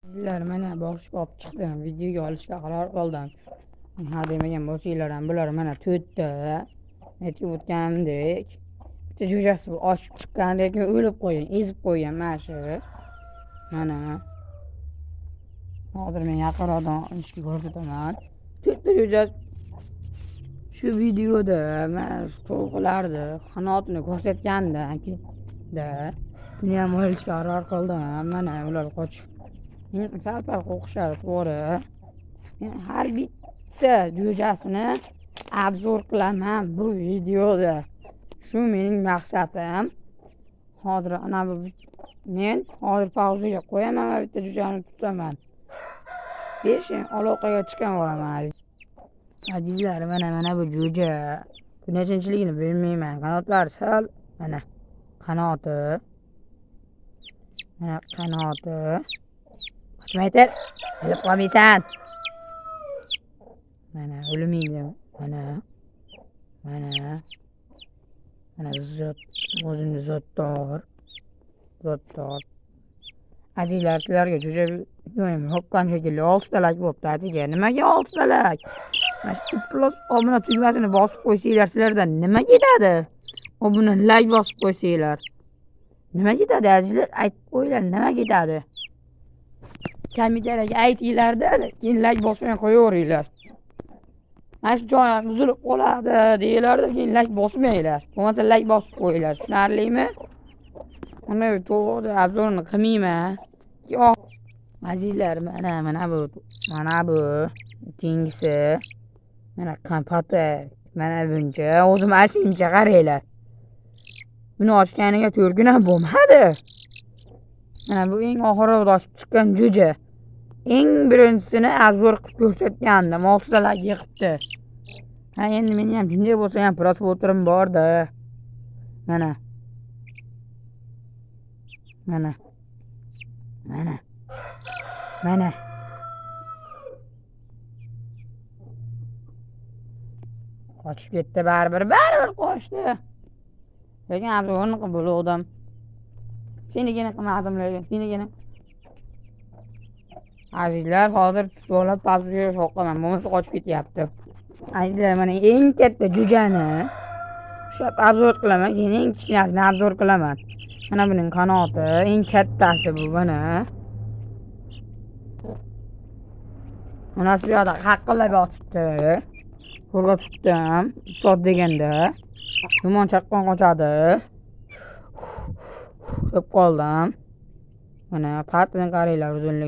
Sizlar mana boshqa olib chiqdim, videoga olishga qaror qildim. Ha demagan bo'lsanglar ham bular mana to'rtta aytib o'tganimdek bitta jo'jasi oshib chiqqandan keyin o'lib qo'ygan, ezib qo'ygan mana shu. Mana hozir men yaqinroqdan ishga ko'rsataman. To'rtta jo'jasi shu videoda mana shu to'lqinlarni qanotini ko'rsatgandan keyin buni ham olishga qaror qildim. Mana ular qochib sal-pal qo'rqishadi, to'g'ri. Men har bitta jo'jasini obzor qilaman bu videoda. Shu mening maqsadim. Hozir men hozir pauzaga qo'yaman va bitta jo'jani tutaman. Beshin aloqaga chiqib olaman. Azizlar, mana bu jo'ja. Bu nechinchiligini bilmayman. Qanotlari sal mana qanoti. Mana qanoti. Ayter, bilib qolmaysan. Mana o'lmaydi. Mana o'zini zotdor. Azizlar, sizlarga jo'ja hoqqan shekilli 6 talak bo'pti. Atiga nimaga 6 talak? Mana shu plus obuna tugmasini bosib qo'ysanglar, sizlardan nima ketadi? Obuna like bosib qo'ysanglar. Nima ketadi azizlar? Aytib qo'yinglar, nima ketadi? Kommentariyaga aytinglarda, keyin like bosmay qo'yaveringlar. Mana shu joyim buzilib qoladi deylardi, keyin like bosmanglar. Bo'lmasa like bosib qo'yinglar. Tushunarlimi? Uni to'g'ri obzorni qilmayman. Yo'q. Azizlar, mana bu keyingisi. Mana kompati. Mana buncha, o'zim ashuncha qaranglar. Buni ochganiga 4 kun ham bo'lmadi. Mana bu eng oxirida ochib chiqqan jo'ja. Eng birinchisini obzor qilib ko'rsatgandim. 6 talak yiqibdi. Ha, endi men ham shunday bo'lsa ham prosmotrim bor-da. Mana. Qochib ketdi baribir qochdi. Lekin obzorni qilib bo'ldim. Senigina qilmadim lekin, senigina. Azizlar, hozir tutib pavzaga shoqaman, bo'lmasa qochib ketyapti. Azizlar, mana eng katta jo'jani shu obzor qilaman, keyin eng kichkinasini obzor qilaman. Mana buning qanoti eng kattasi bu mana. Mana shu yerda haqqilab yotibdi. Qo'lga tutdim, sot deganda. Yomon chaqqon qochadi. Deb qoldim. Mana patini qaranglar, uzunlik.